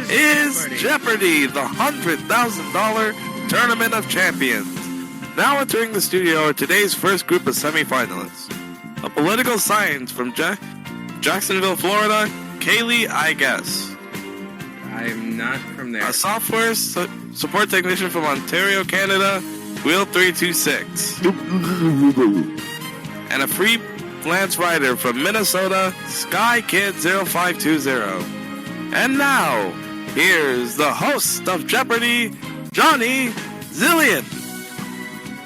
is Jeopardy, the $100,000 Tournament of Champions. Now entering the studio are today's first group of semi-finalists. A political science from Jacksonville, Florida, Kaylee, I guess. I'm not from there. A software support technician from Ontario, Canada, Wheel 326. And a freelance writer from Minnesota, Sky Kid 0520. And now, here's the host of Jeopardy, Johnny Zillion.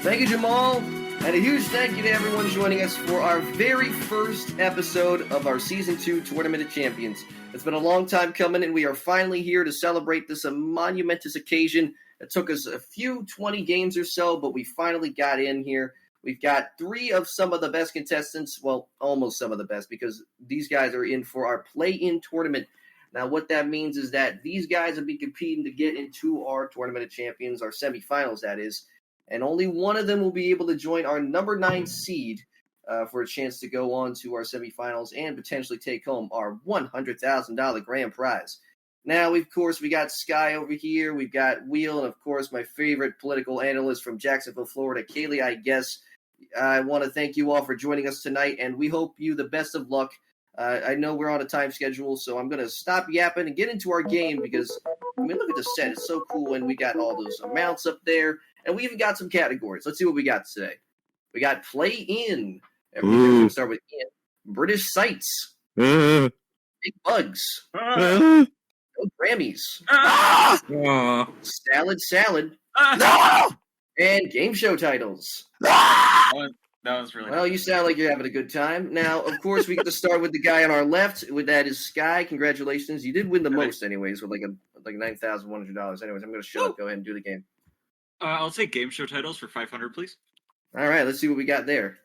Thank you, Jamal, and a huge thank you to everyone joining us for our very first episode of our Season 2 Tournament of Champions. It's been a long time coming, and we are finally here to celebrate this monumentous occasion. It took us a few 20 games or so, but we finally got in here. We've got 3 of some of the best contestants, well, almost some of the best, because these guys are in for our play-in tournament. Now, what that means is that these guys will be competing to get into our Tournament of Champions, our semifinals, that is. And only one of them will be able to join our number 9 seed for a chance to go on to our semifinals and potentially take home our $100,000 grand prize. Now, of course, we got Sky over here, we've got Wheel, and of course, my favorite political analyst from Jacksonville, Florida, Kaylee, I guess. I want to thank you all for joining us tonight, and we hope you the best of luck. I know we're on a time schedule, so I'm going to stop yapping and get into our game because, I mean, look at the set. It's so cool, and we got all those amounts up there. And we even got some categories. Let's see what we got today. We got Play In. We're going to start with In. British Sites. Big Bugs. No Grammys. Salad. No! And game show titles. That was really Well, you sound like you're having a good time. Now, of course, we get to start with the guy on our left. With that is Sky. Congratulations. You did win the most anyways with like $9,100. Anyways, I'm going to shut up. Go ahead and do the game. I'll take game show titles for 500, please. All right, let's see what we got there.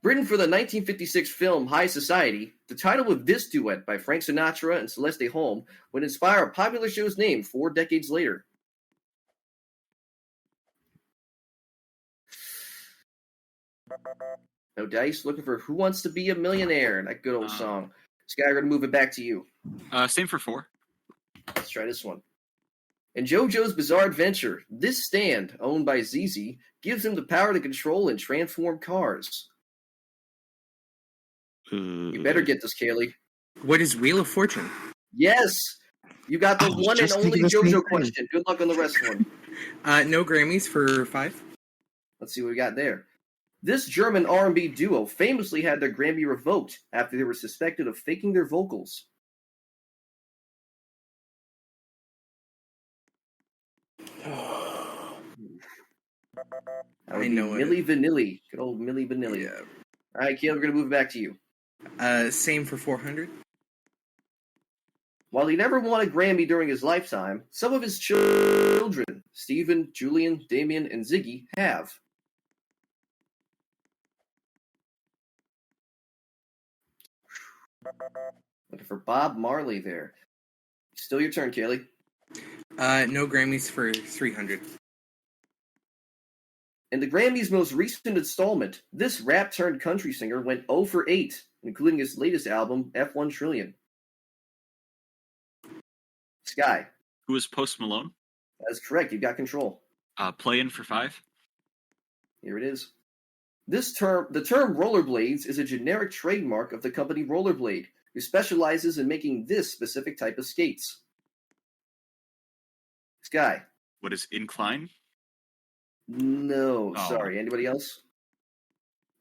Written for the 1956 film High Society, the title of this duet by Frank Sinatra and Celeste Holm would inspire a popular show's name 4 decades later. No dice. Looking for Who Wants to Be a Millionaire? That good old song. Sky, we're going to move it back to you. Same for 4. Let's try this one. In JoJo's Bizarre Adventure, this stand, owned by ZZ, gives him the power to control and transform cars. You better get this, Kaylee. What is Wheel of Fortune? Yes! You got the one and only JoJo question. Good luck on the rest of one. No Grammys for 5. Let's see what we got there. This German R&B duo famously had their Grammy revoked after they were suspected of faking their vocals. I know it. Milli Vanilli. Good old Milli Vanilli. Yeah. All right, Caleb, we're going to move it back to you. Same for 400. While he never won a Grammy during his lifetime, some of his children, Stephen, Julian, Damien, and Ziggy, have. Looking for Bob Marley there. Still your turn, Kaylee. No Grammys for 300. In the Grammys' most recent installment, this rap-turned-country singer went 0 for 8, including his latest album, F1 Trillion. Sky. Who is Post Malone? That's correct. You've got control. Play In for 5. Here it is. The term rollerblades is a generic trademark of the company Rollerblade, who specializes in making this specific type of skates. Sky. What is Incline? No, sorry. Anybody else?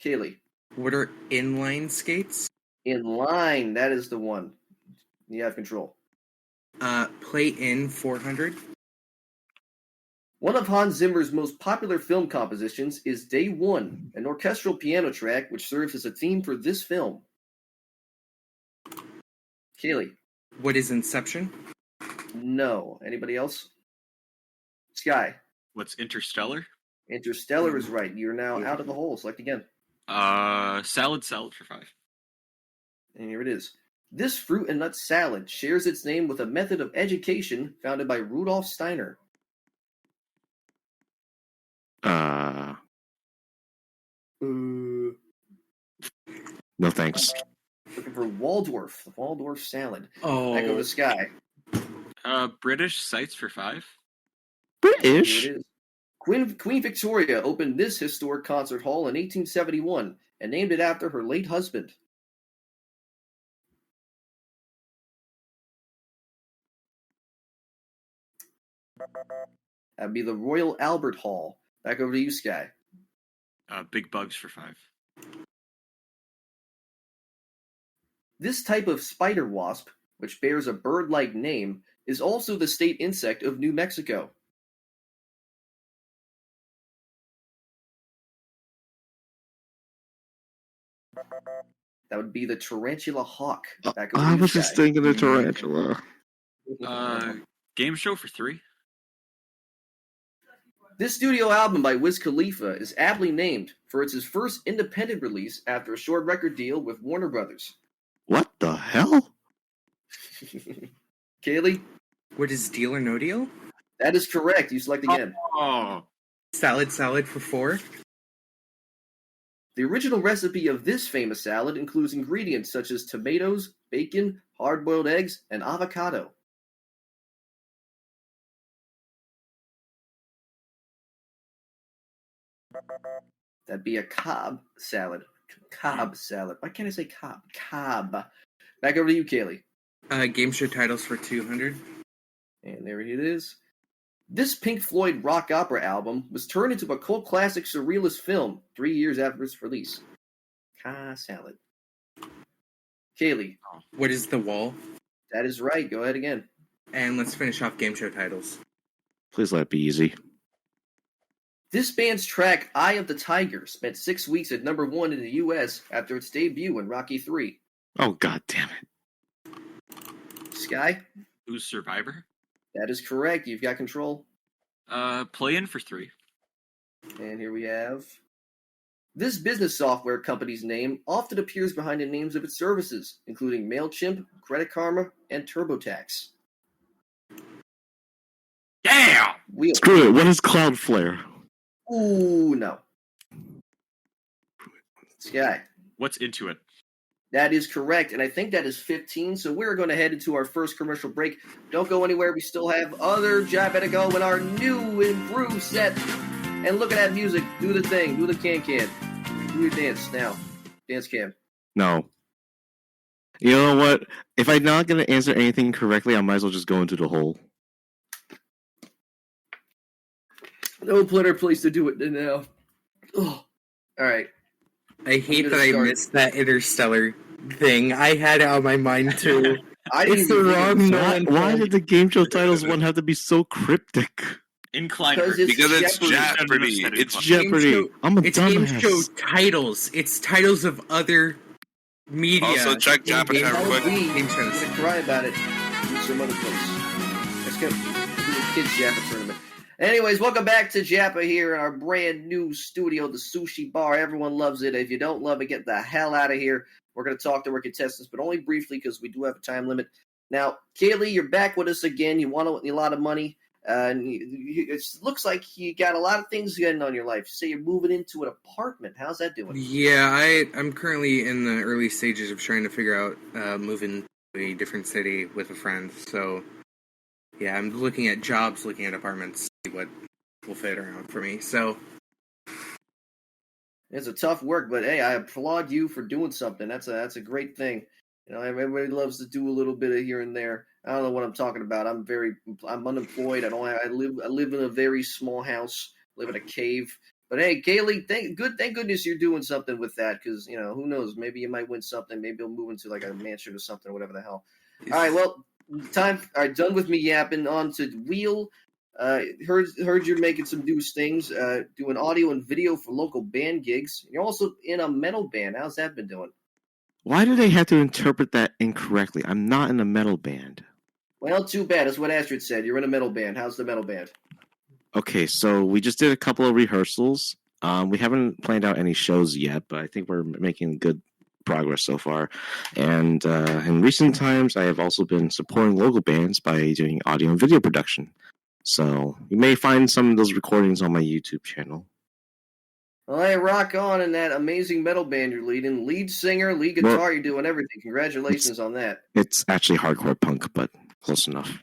Kaylee. What are inline skates? Inline, that is the one. You have control. Play In 400. One of Hans Zimmer's most popular film compositions is Day One, an orchestral piano track which serves as a theme for this film. Kaylee. What is Inception? No. Anybody else? Sky. What's Interstellar? Interstellar is right. You're now out of the hole. Select again. Salad for 5. And here it is. This fruit and nut salad shares its name with a method of education founded by Rudolf Steiner. No thanks. Looking for Waldorf, the Waldorf salad. Oh. Back over to Sky. British sites for 5. British? Here it is. Queen Victoria opened this historic concert hall in 1871 and named it after her late husband. That'd be the Royal Albert Hall. Back over to you, Sky. Big bugs for 5. This type of spider wasp, which bears a bird-like name, is also the state insect of New Mexico. That would be the tarantula hawk. Back over to I you, was Sky. just thinking of tarantula. Game show for 3. This studio album by Wiz Khalifa is aptly named for it's his first independent release after a short record deal with Warner Brothers. What the hell? Kaylee, What is Deal or No Deal? that is correct. You select again. Oh, Salad for 4. The original recipe of this famous salad includes ingredients such as tomatoes, bacon, hard-boiled eggs, and avocado. That'd be a Cobb salad. Cobb salad. Why can't I say Cobb? Cobb. Back over to you, Kaylee. Game show titles for 200. And there it is. This Pink Floyd rock opera album was turned into a cult classic surrealist film 3 years after its release. Salad. Kaylee, What is The Wall? that is right. Go ahead again. And let's finish off game show titles. Please let it be easy. This band's track, Eye of the Tiger, spent 6 weeks at number 1 in the U.S. after its debut in Rocky III. Oh, god damn it. Sky, who's Survivor? that is correct. You've got control. Play in for 3. And here we have... This business software company's name often appears behind the names of its services, including MailChimp, Credit Karma, and TurboTax. Damn! Wheel. Screw it. What is Cloudflare? Ooh, no. Sky. What's into it? That is correct, and I think that is 15, so we're going to head into our first commercial break. Don't go anywhere. We still have other Jab to go in our new improved set. And look at that music. Do the thing. Do the can-can. Do your dance now. Dance cam. No. You know what? If I'm not going to answer anything correctly, I might as well just go into the hole. No better place to do it than now. Ugh. All right. I hate I'm that gonna I start. missed that Interstellar thing. I had it on my mind too. I didn't It's the even think wrong of Why, Nolan why film. did the game show titles one have to be so cryptic? Incline. Because it's Because it's Jeopardy. Jeopardy. It's Game Jeopardy. show- I'm a It's game dumbass. show titles. It's titles of other media. Also, check Jeopardy Game- real Tell quick. me, Game I'm shows. going to cry about it in some other place. Let's go. The kids' Jappa tournament. Anyways, welcome back to Jappa here in our brand new studio, the Sushi Bar. Everyone loves it. If you don't love it, get the hell out of here. We're going to talk to our contestants, but only briefly because we do have a time limit. Now, Kaylee, you're back with us again. You want a lot of money. And it looks like you got a lot of things going on in your life. You say you're moving into an apartment. How's that doing? Yeah, I'm currently in the early stages of trying to figure out moving to a different city with a friend. So, yeah, I'm looking at jobs, looking at apartments, see what will fit around for me. So, It's a tough work, but hey, I applaud you for doing something. That's a great thing. You know, everybody loves to do a little bit of here and there. I don't know what I'm talking about. I'm unemployed. I live in a very small house. Live in a cave. But hey, Kaylee, thank goodness you're doing something with that, because you know who knows, maybe you might win something. Maybe you'll move into like a mansion or something, or whatever the hell. All right, well, time. All right, done with me yapping. On to Wheel. Heard you're making some new things. Doing audio and video for local band gigs. You're also in a metal band. How's that been doing? Why do they have to interpret that incorrectly? I'm not in a metal band. Well, too bad. That's what Astrid said. You're in a metal band. How's the metal band? Okay, so we just did a couple of rehearsals. We haven't planned out any shows yet, but I think we're making good progress so far. And in recent times, I have also been supporting local bands by doing audio and video production. So you may find some of those recordings on my YouTube channel. Well, hey, rock on in that amazing metal band you're leading. Lead singer, lead guitar, Well, you're doing everything. Congratulations on that. It's actually hardcore punk, but close enough.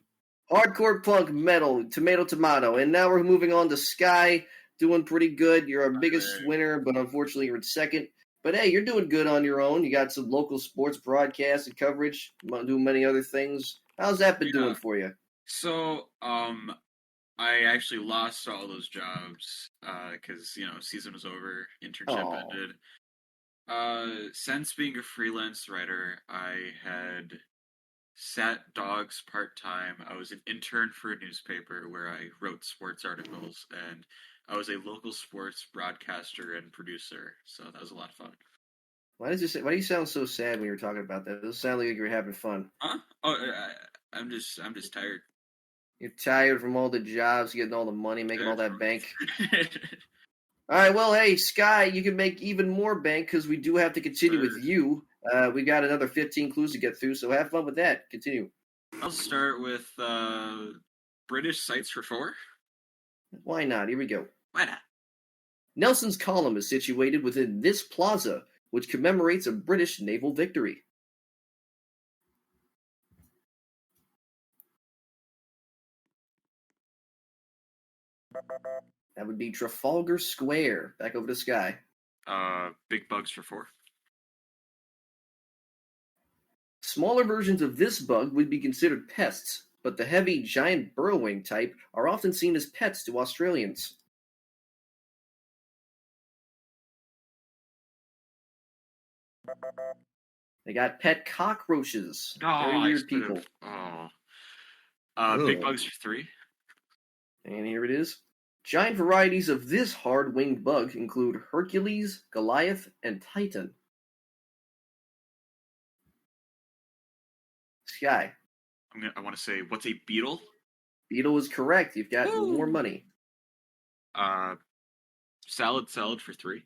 Hardcore punk metal, tomato. And now we're moving on to Sky, doing pretty good. You're our biggest winner, but unfortunately you're in second. But hey, you're doing good on your own. You got some local sports broadcast and coverage, doing many other things. How's that been doing for you? So, I actually lost all those jobs because season was over, internship ended. Since being a freelance writer, I had sat dogs part-time. I was an intern for a newspaper where I wrote sports articles, and I was a local sports broadcaster and producer, so that was a lot of fun. Why do you sound so sad when you're talking about that? It doesn't sound like you're having fun. Huh? Oh, I'm just tired. You're tired from all the jobs, getting all the money, making all that bank. All right, well, hey, Sky, you can make even more bank because we do have to continue with you. We got another 15 clues to get through, so have fun with that. Continue. I'll start with British sites for 4. Why not? Here we go. Why not? Nelson's Column is situated within this plaza, which commemorates a British naval victory. That would be Trafalgar Square. Back over to Sky. Big bugs for 4. Smaller versions of this bug would be considered pests, but the heavy, giant burrowing type are often seen as pets to Australians. They got pet cockroaches. Very weird people. Big bugs for 3. And here it is. Giant varieties of this hard-winged bug include Hercules, Goliath, and Titan. Sky. I want to say, what's a beetle? Beetle is correct. You've got more money. Salad for 3.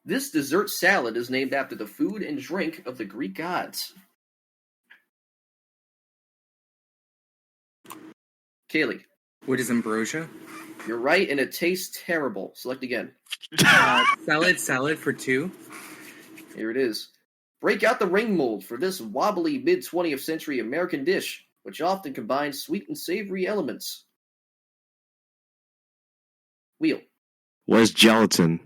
This dessert salad is named after the food and drink of the Greek gods. Kaylee. What is ambrosia? You're right, and it tastes terrible. Select again. Salad for 2. Here it is. Break out the ring mold for this wobbly mid-20th century American dish, which often combines sweet and savory elements. Wheel. What is gelatin?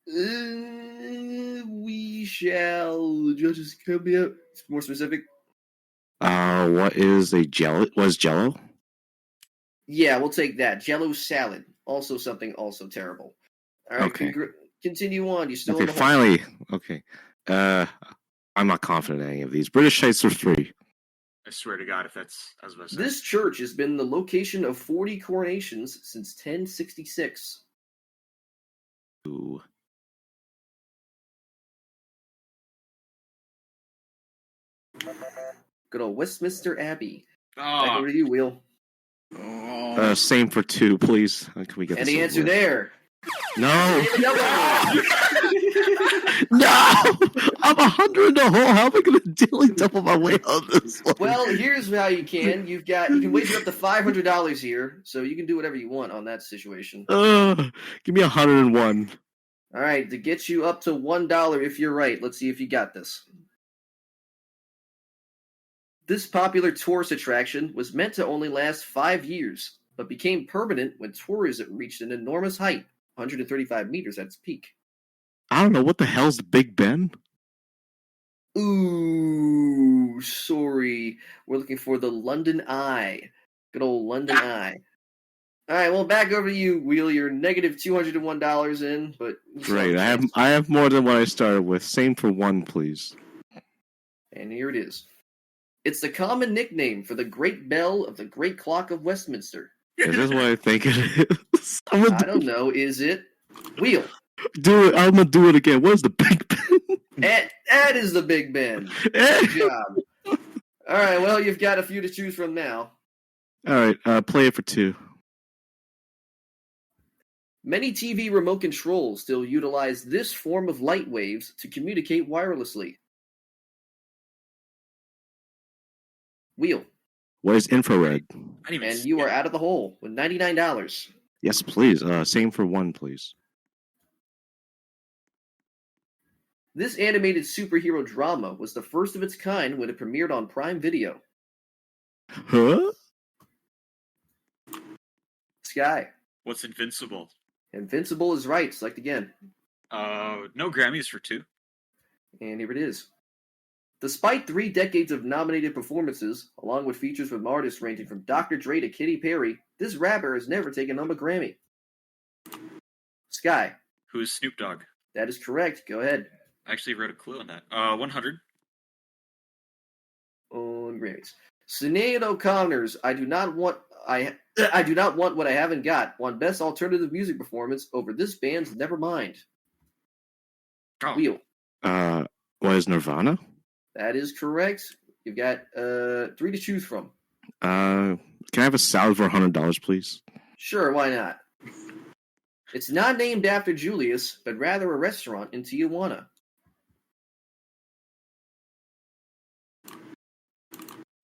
We shall. The judges come up. It's more specific. What is Jello? Yeah, we'll take that. Jello salad. Also something also terrible. All right, Okay. Continue on. You still Okay, finally. Okay. I'm not confident in any of these. British sites for 3. I swear to God, if that's I was about to say. This church has been the location of 40 coronations since 1066. Ooh. Good old Westminster Abbey. Oh. Back over to you, Will. Same for 2, please. Can we get And this the over answer with? there. No. No! I'm 100 in the hole. How am I going to dilly double my way on this one? Well, here's how you can. You can wager up to $500 here, so you can do whatever you want on that situation. Give me 101. All right, to get you up to $1 if you're right. Let's see if you got this. This popular tourist attraction was meant to only last 5 years, but became permanent when tourism reached an enormous height, 135 meters at its peak. I don't know. What the hell's the Big Ben? Ooh, sorry. We're looking for the London Eye. Good old London Eye. All right, well, back over to you, Wheel. You're negative $201 in, but Great. I have more than what I started with. Same for 1, please. And here it is. It's the common nickname for the Great Bell of the Great Clock of Westminster. Is this what I think it is? I don't know. Is it? Wheel. Do it. I'm gonna do it again. What is the Big Ben? That is the Big Ben. Good job. All right, well, you've got a few to choose from now. All right, play it for 2. Many TV remote controls still utilize this form of light waves to communicate wirelessly. Wheel. What is infrared? And you are out of the hole with $99. Yes, please. Same for 1, please. This animated superhero drama was the first of its kind when it premiered on Prime Video. Huh? Sky. What's Invincible? Invincible is right. Select again. No Grammys for 2. And here it is. Despite 3 decades of nominated performances, along with features from artists ranging from Dr. Dre to Katy Perry, this rapper has never taken home a Grammy. Sky. Who is Snoop Dogg? That is correct. Go ahead. I actually wrote a clue on that. 100. On Grammys. Sinead O'Connor's I do not want what I haven't got won Best Alternative Music Performance over this band's Nevermind. Oh. Wheel. What is Nirvana? That is correct. You've got 3 to choose from. Can I have a salad for $100, please? Sure, why not? It's not named after Julius, but rather a restaurant in Tijuana.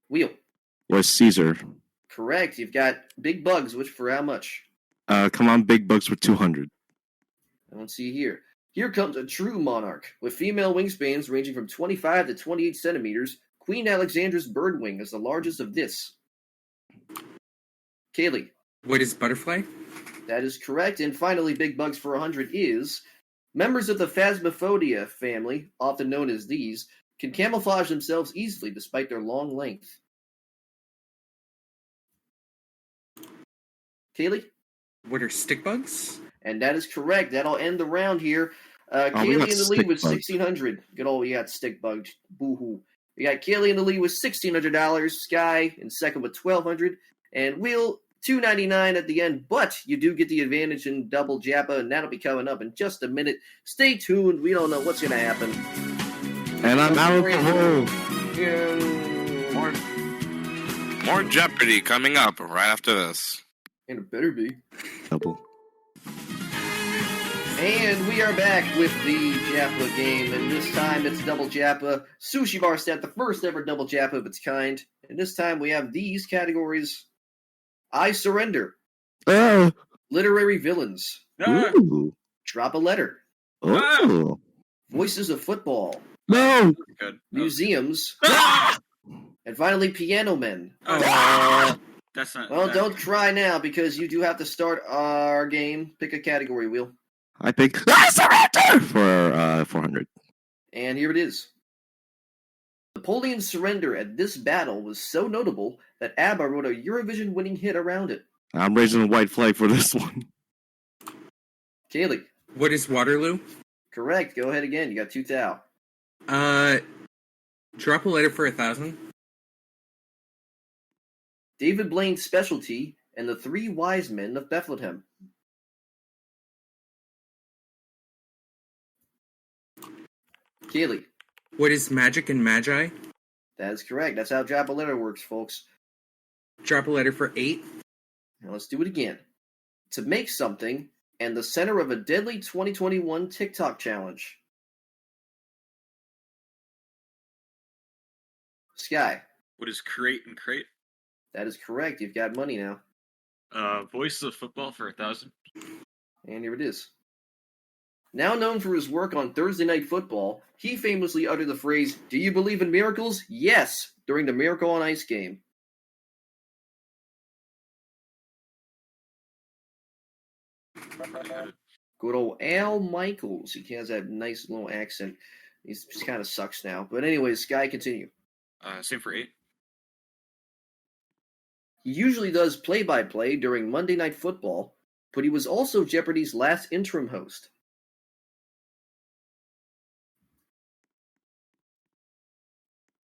Wheel. What is Caesar? Correct. You've got Big Bugs, which for how much? Come on, Big Bucks for 200. I don't see here. Here comes a true monarch, with female wingspans ranging from 25 to 28 centimeters. Queen Alexandra's birdwing is the largest of this. Kaylee. What is butterfly? That is correct. And finally, Big Bugs for 100 is... Members of the Phasmophobia family, often known as these, can camouflage themselves easily despite their long length. Kaylee? What are stick bugs? And that is correct. That'll end the round here. we Kaylee got in the lead with stick bugs. $1,600. Good old, we got stick bugged. Boo-hoo. We got Kaylee in the lead with $1,600. Sky in second with $1,200. And Will, $299 at the end. But you do get the advantage in double Jappa, and that'll be coming up in just a minute. Stay tuned. We don't know what's going to happen. And I'm out of the hole. More Jeopardy coming up right after this. And it better be. Double. And we are back with the Jappa game, and this time it's double Jappa. Sushi Bar Stat, the first ever double Jappa of its kind. And this time we have these categories. I Surrender. Literary Villains. Ooh. Drop a Letter. Oh. Voices of Football. No. Good. Museums. And finally, Piano Men. That's not. Well, that- don't cry now, because you do have to start our game. Pick a category, Will. I pick I Surrender for 400. And here it is. Napoleon's surrender at this battle was so notable that ABBA wrote a Eurovision-winning hit around it. I'm raising a white flag for this one. Kaylee. What is Waterloo? Correct. Go ahead again. You got 2 thou. Drop a letter for 1,000. David Blaine's Specialty and the 3 Wise Men of Bethlehem. Kaylee. What is Magic and Magi? That is correct. That's how Drop a Letter works, folks. Drop a letter for 8. Now let's do it again. To make something and the center of a deadly 2021 TikTok challenge. Sky. What is Crate and Crate? That is correct. You've got money now. Voices of Football for 1,000. And here it is. Now known for his work on Thursday Night Football, he famously uttered the phrase, "Do you believe in miracles? Yes," during the Miracle on Ice game. Good old Al Michaels. He has that nice little accent. He just kind of sucks now. But anyways, Sky, continue. Same for 8. He usually does play-by-play during Monday Night Football, but he was also Jeopardy's last interim host.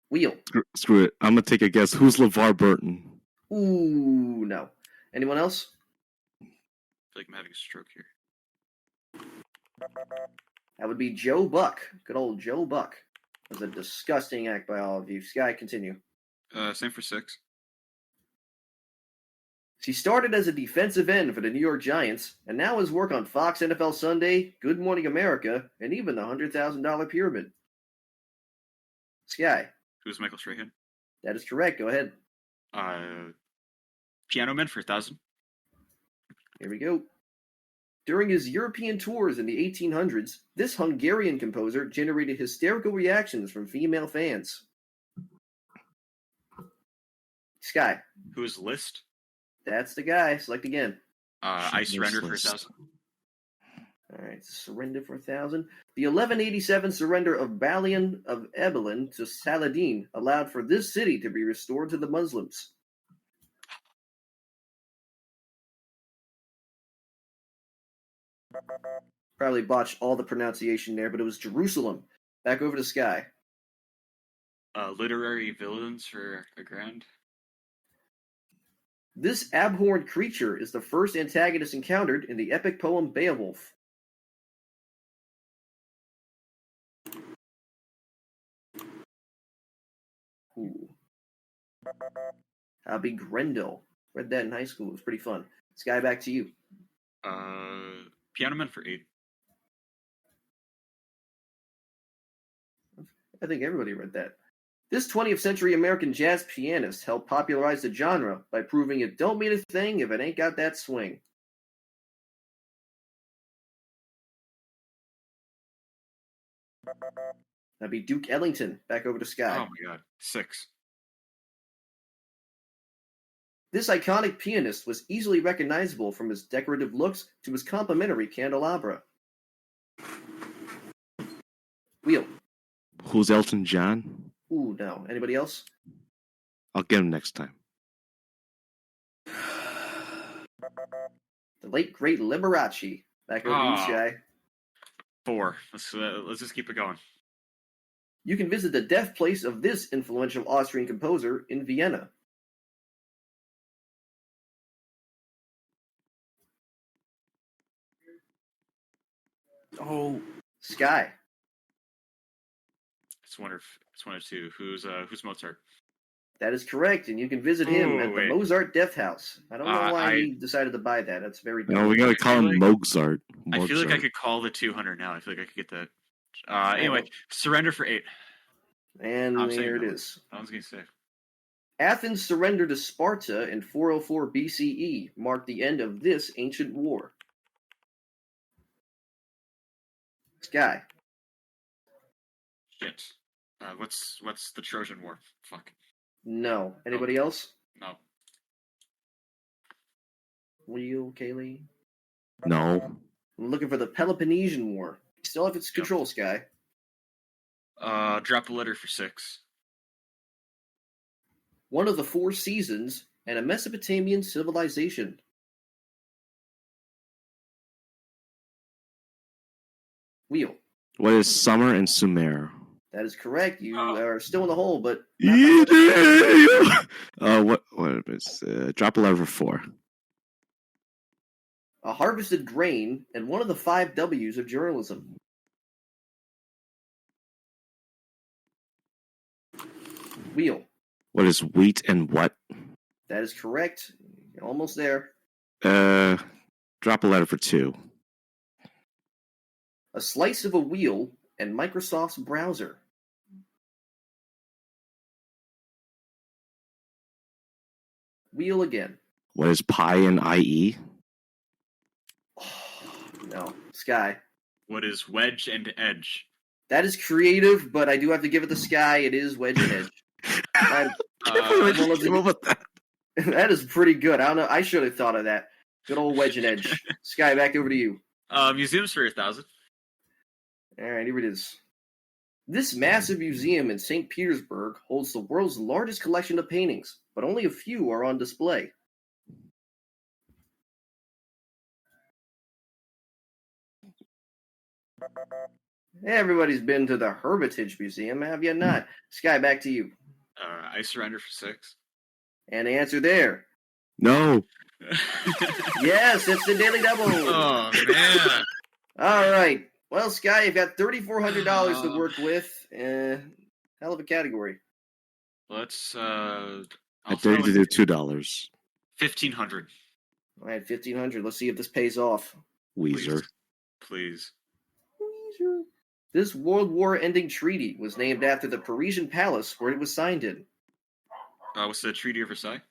Wheel. Screw it. I'm going to take a guess. Who's LeVar Burton? Ooh, no. Anyone else? I feel like I'm having a stroke here. That would be Joe Buck. Good old Joe Buck. That was a disgusting act by all of you. Sky, continue. Same for 6. He started as a defensive end for the New York Giants, and now his work on Fox NFL Sunday, Good Morning America, and even the $100,000 Pyramid. Sky. Who's Michael Strahan? That is correct. Go ahead. Piano Man for 1,000. Here we go. During his European tours in the 1800s, this Hungarian composer generated hysterical reactions from female fans. Sky. Who is List? That's the guy. Select again. I surrender for List. 1,000. All right, surrender for 1,000. The 1187 surrender of Balian of Ebelin to Saladin allowed for this city to be restored to the Muslims. Probably botched all the pronunciation there, but it was Jerusalem. Back over to Sky. Literary villains for a grand. This abhorrent creature is the first antagonist encountered in the epic poem Beowulf. Ooh. I'll be Grendel. Read that in high school. It was pretty fun. Sky, back to you. Piano Man for 8. I think everybody read that. This 20th century American jazz pianist helped popularize the genre by proving it don't mean a thing if it ain't got that swing. That'd be Duke Ellington. Back over to Sky. Oh my god. 6. This iconic pianist was easily recognizable from his decorative looks to his complimentary candelabra. Wheel. Who's Elton John? Ooh, no. Anybody else? I'll get him next time. The late, great Liberace. Back over to you, Sky. 4. Let's just keep it going. You can visit the death place of this influential Austrian composer in Vienna. Oh, Sky. It's one or two. Who's Mozart? That is correct, and you can visit him at the Mozart Death House. I don't know why he decided to buy that. That's very dumb. No, we gotta call him Mozart. I feel like I could call the 200 now. I feel like I could get that. Anyway, surrender for 8. And there it is. I was gonna say. Athens' surrender to Sparta in 404 BCE marked the end of this ancient war. Sky. Shit. What's the Trojan War? Fuck. No. Anybody else? No. Wheel, Kaylee? No. I'm looking for the Peloponnesian War. Still have its control, Sky. Drop a letter for 6. One of the 4 seasons and a Mesopotamian civilization. Wheel. What is summer in Sumer? That is correct. You are still in the hole, but What is drop a letter for 4. a harvested grain and one of the 5 W's of journalism. Wheel. What is wheat and what? That is correct. You're almost there. Drop a letter for 2. A slice of a wheel and Microsoft's browser. Wheel again. What is pi in IE? No. Sky. What is wedge and edge? That is creative, but I do have to give it to Sky. It is wedge and edge. That is pretty good. I don't know. I should have thought of that. Good old wedge and edge. Sky, back over to you. Museums for 1,000. All right, here it is. This massive museum in St. Petersburg holds the world's largest collection of paintings, but only a few are on display. Everybody's been to the Hermitage Museum, have you not? Sky, back to you. I surrender for 6. And the answer there. No. Yes, it's the Daily Double. Oh, man. All right. Well, Sky, you've got $3,400 to work with. Hell of a category. Let's, I dare you to do $2. 1,500. All right, $1,500. Let's see if this pays off. Weezer. Please. Weezer. This World War-ending treaty was named after the Parisian palace where it was signed in. What's the Treaty of Versailles?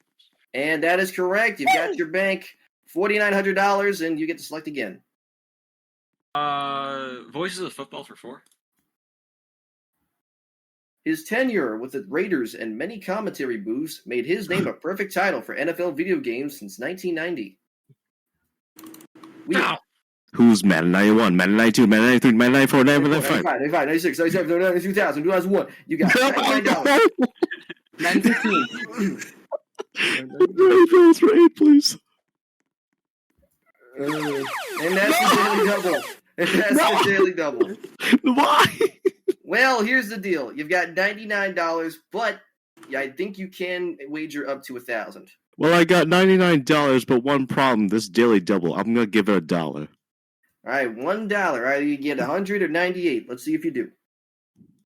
And that is correct. You've got your bank, $4,900, and you get to select again. Voices of Football for 4. His tenure with the Raiders and many commentary booths made his name a perfect title for NFL video games since 1990. Who's Madden 91, Madden 92, Madden 93, Madden 94, Madden 95? 95, 96, 97, 99, 2000, 2001. You got $99. 915. Bills for 8, please. And that's the daily double. The daily double. Why? Well, here's the deal. You've got $99, but I think you can wager up to $1,000. Well, I got $99, but one problem. This daily double, I'm going to give it $1. All right, $1. Either you get 100 or 98. Let's see if you do.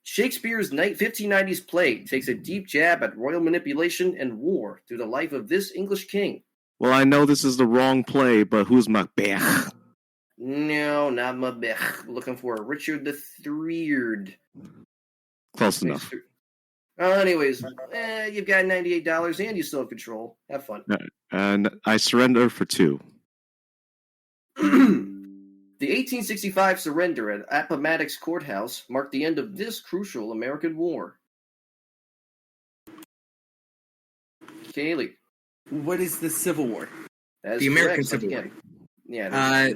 Shakespeare's 1590s play takes a deep jab at royal manipulation and war through the life of this English king. Well, I know this is the wrong play, but who's Macbeth? No, not Macbeth. Looking for Richard III. Close enough. Well, anyways, you've got $98 and you still have control. Have fun. And I surrender for 2. The 1865 surrender at Appomattox Courthouse marked the end of this crucial American war. Kaylee. What is the Civil War? That is The American correct. Civil Again. War. Yeah.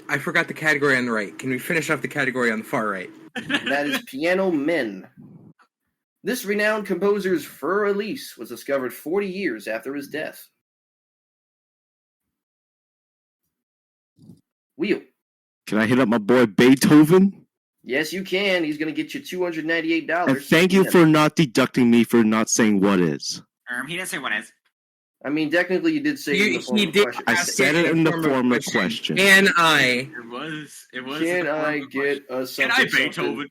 I forgot the category on the right. Can we finish off the category on the far right? That is Piano Men. This renowned composer's Fur Elise was discovered 40 years after his death. Wheel. Can I hit up my boy Beethoven? Yes, you can. He's going to get you $298. And thank you for not deducting me for not saying what is. He didn't say what is. I mean, technically, you did say it in the form of a question. I said it in the form of question. Can I? It was. Can I get a something? Can I Beethoven?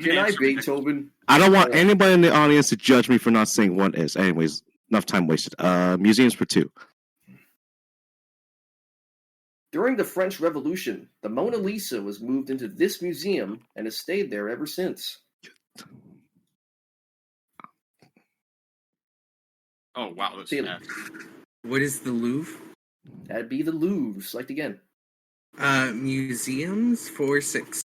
Can I Beethoven? I don't want anybody in the audience to judge me for not saying what is. Anyways, enough time wasted. Museums for 2. During the French Revolution, the Mona Lisa was moved into this museum and has stayed there ever since. Oh, wow. That's Taylor. What is the Louvre? That'd be the Louvre. Select again. Museums for 6.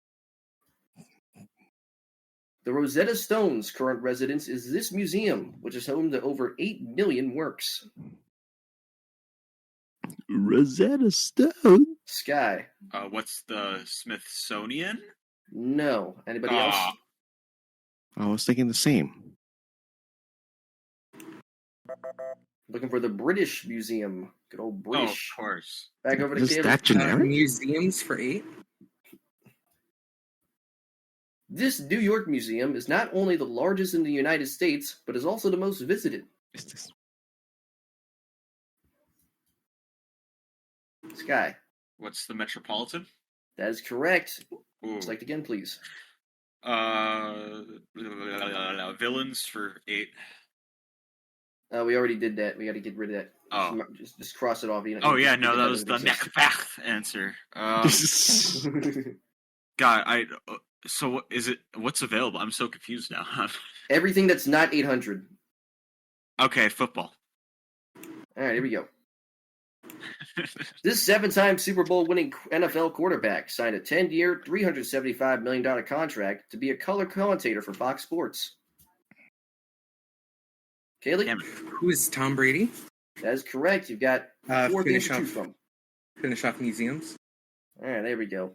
The Rosetta Stone's current residence is this museum, which is home to over 8 million works. Rosetta Stone? Sky. What's the Smithsonian? No. Anybody else? I was thinking the same. Looking for the British Museum. Good old Oh, British. of course. Back over to Is Caleb. that generic? Museums for 8. This New York museum is not only the largest in the United States, but is also the most visited. Is this... Sky. What's the Metropolitan? That is correct. Ooh. Select again, please. Villains for 8. We already did that. We got to get rid of that. Oh. Just cross it off. You know, Oh, yeah, no, it that was doesn't the exist. Macbeth answer. God, so what is it? What's available? I'm so confused now. Everything that's not 800. Okay, football. All right, here we go. This 7-time Super Bowl winning NFL quarterback signed a 10-year, $375 million contract to be a color commentator for Fox Sports. Kaylee? Who is Tom Brady? That is correct. You've got 4 things to choose from. Finish off museums. All right, there we go.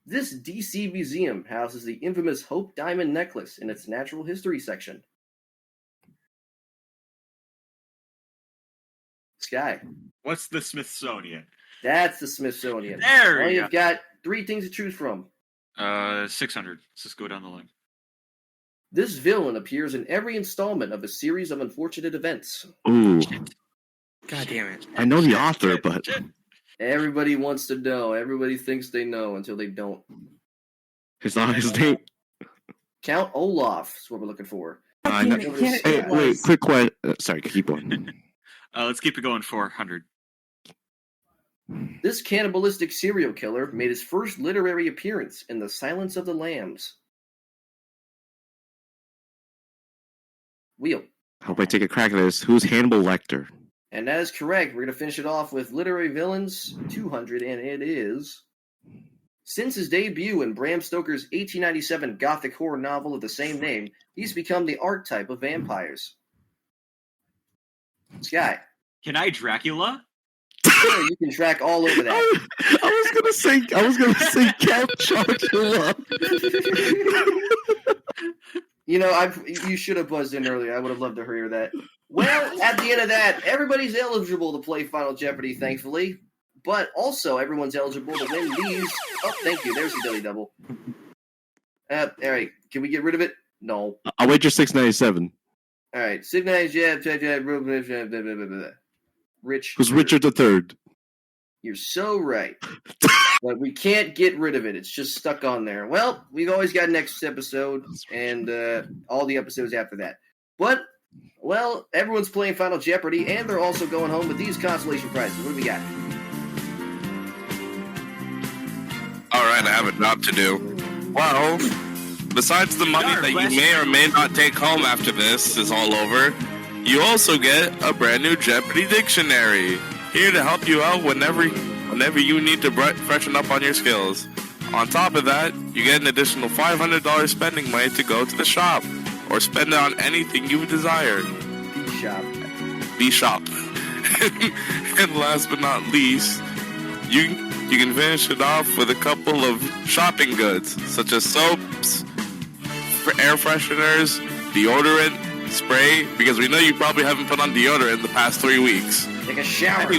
This DC museum houses the infamous Hope Diamond necklace in its natural history section. Sky. What's the Smithsonian? That's the Smithsonian. There Well, we you've got 3 things to choose from. 600. Let's just go down the line. This villain appears in every installment of a series of unfortunate events. Ooh. God damn it. I know the author, but... Everybody wants to know. Everybody thinks they know until they don't. His name... Count Olaf is what we're looking for. Hey, wait, quick question. Sorry, keep going. Let's keep it going. 400. This cannibalistic serial killer made his first literary appearance in The Silence of the Lambs. Wheel. Hope I take a crack at this. Who's Hannibal Lecter? And that is correct. We're going to finish it off with literary villains, 200, and it is Since his debut in Bram Stoker's 1897 gothic horror novel of the same name, he's become the archetype of vampires. Sky. Can I Dracula? Sure, you can track all over that. I was gonna say Count Chocula. You should have buzzed in earlier. I would have loved to hear that. Well, at the end of that, everybody's eligible to play Final Jeopardy, thankfully. But also, everyone's eligible to win these. Oh, thank you. There's the Dilly Double. All right. Can we get rid of it? No. I'll wager $6.97. All right. Signize, Rich. Who's Richard III? You're so right. But we can't get rid of it. It's just stuck on there. Well, we've always got next episode and all the episodes after that. But, well, everyone's playing Final Jeopardy, and they're also going home with these consolation prizes. What do we got? All right, I have a job to do. Well, besides the money that you may or may not take home after this is all over, you also get a brand new Jeopardy dictionary, here to help you out whenever you need to freshen up on your skills. On top of that, you get an additional $500 spending money to go to the shop, or spend it on anything you desire. The shop. And last but not least, you can finish it off with a couple of shopping goods, such as soaps, air fresheners, deodorant, spray, because we know you probably haven't put on deodorant in the past 3 weeks. Take a shower.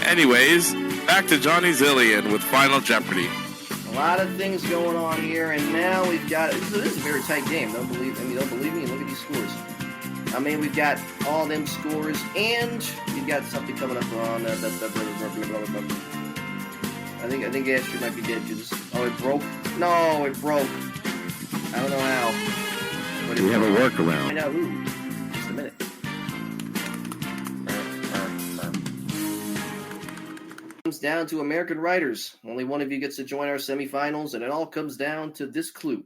Anyways, back to Johnny Zillion with Final Jeopardy. A lot of things going on here, and now we've got this is a very tight game. Don't believe me? Look at these scores. I mean, we've got all them scores, and we've got something coming up on. I think Astrid might be dead. Oh, it broke. No, it broke. I don't know how. But We have a workaround. I know who. Just a minute. Comes down to American writers. Only one of you gets to join our semifinals, and it all comes down to this clue.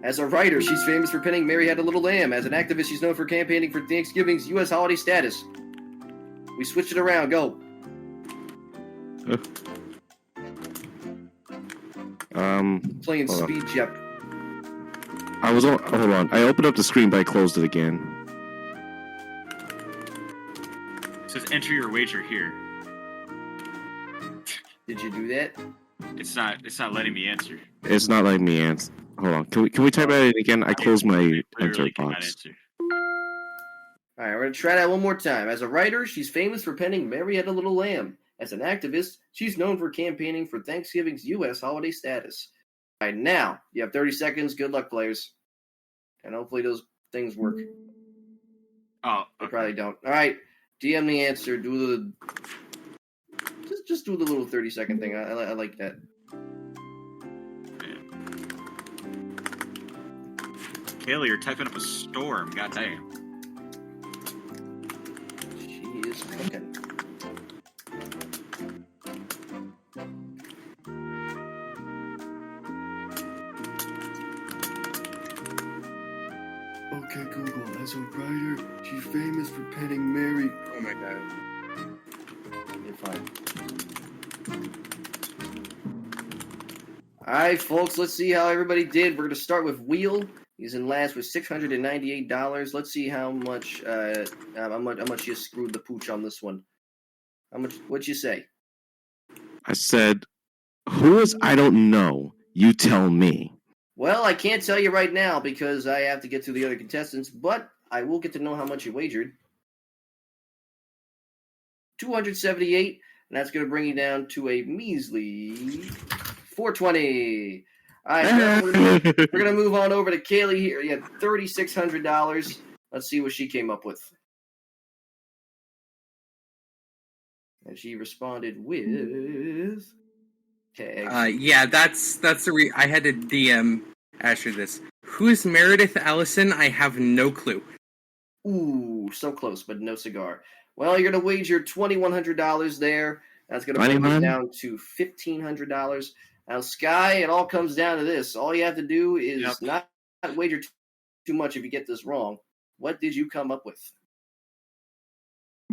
As a writer, she's famous for penning Mary Had a Little Lamb. As an activist, she's known for campaigning for Thanksgiving's U.S. holiday status. We switched it around. Go. Playing Speed Jeopardy. Hold on. I opened up the screen, but I closed it again. It says enter your wager here. Did you do that? It's not letting me answer. It's not letting me answer. Hold on. Can we type that in again? I closed my enter cannot box. answer. All right, we're going to try that one more time. As a writer, she's famous for penning Mary Had a Little Lamb. As an activist, she's known for campaigning for Thanksgiving's U.S. holiday status. All right, now, you have 30 seconds. Good luck, players. And hopefully those things work. Oh, They okay. probably don't. All right, DM the answer. Just do the little 30-second thing. I like that. Kaylee, you're typing up a storm. God damn. She is cooking. Okay, Google, as a writer, she's famous for penning Mary. Oh my god. You're fine. All right, folks, let's see how everybody did. We're going to start with Wheel. He's in last with $698. Let's see how much you screwed the pooch on this one. How much? What'd you say? I said, who is I don't know? You tell me. Well, I can't tell you right now because I have to get to the other contestants, but I will get to know how much you wagered. 278, and that's going to bring you down to a measly 420. All right, well, we're going to move on over to Kaylee here. You had $3,600. Let's see what she came up with. And she responded with tags. Yeah, that's the I had to DM Asher this. Who's Meredith Allison? I have no clue. Ooh, so close, but no cigar. Well, you're going to wager $2,100 there. That's going to bring you down to $1,500. Now, Sky, it all comes down to this. All you have to do is not wager too much if you get this wrong. What did you come up with?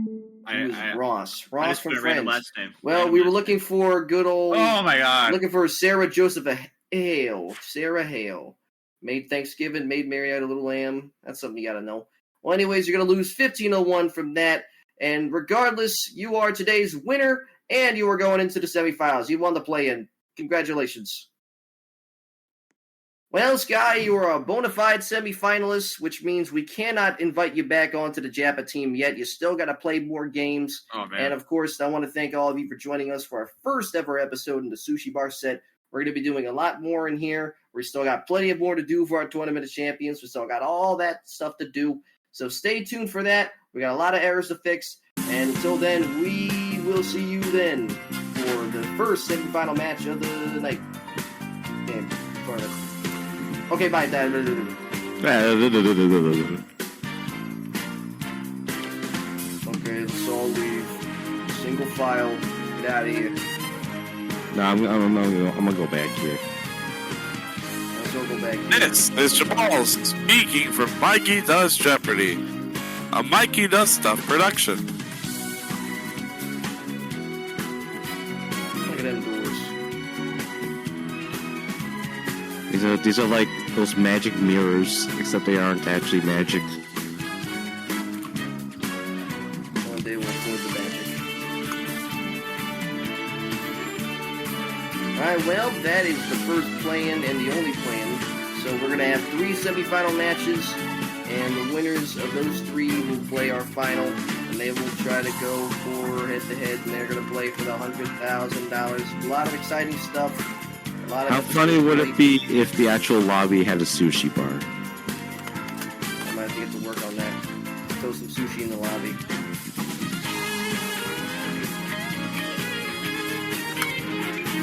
Who was Ross? I Ross just from put a random Friends. last name. Well, Random we were last looking name. for good old. Oh my god. Looking for Sarah Joseph Hale. Sarah Hale. Made Thanksgiving, made Mary had a little lamb. That's something you gotta know. Well, anyways, you're gonna lose 1501 from that. And regardless, you are today's winner, and you are going into the semifinals. You won the play-in. Congratulations. Well, Sky, you are a bona fide semifinalist, which means we cannot invite you back onto the Japa team yet. You still got to play more games. Oh man. And of course, I want to thank all of you for joining us for our first ever episode in the Sushi Bar set. We're going to be doing a lot more in here. We still got plenty of more to do for our Tournament of Champions. We still got all that stuff to do. So stay tuned for that. We got a lot of errors to fix. And until then, we will see you then for the first semifinal match of the night. Damn. Okay, bye, Dad. Okay, let's all leave. Single file. Get out of here. No, I'm gonna go back here. Let's all go back here. This is Jamal speaking from Mikey Does Jeopardy, a Mikey Does Stuff production. Look at them doors. These are like those magic mirrors, except they aren't actually magic. One day we'll afford the magic. Alright, well, that is the first play-in and the only play-in. So we're going to have 3 semifinal matches, and the winners of those 3 will play our final, and they will try to go for head-to-head, and they're going to play for the $100,000. A lot of exciting stuff. How funny would it be if the actual lobby had a sushi bar? I might have to get to work on that. Throw some sushi in the lobby.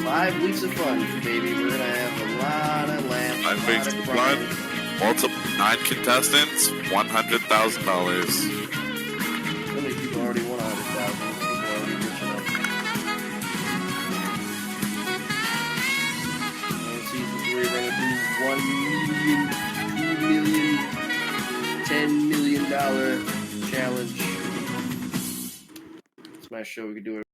Five weeks of fun, baby. We're gonna have a lot of laughs. 5 weeks of fun. Multiple 9 contestants, $100,000. How many people already won 100,000? People are already rich enough. And season 3, we're gonna do $1 million, $2 million, $10 million challenge. It's my show. We could do it.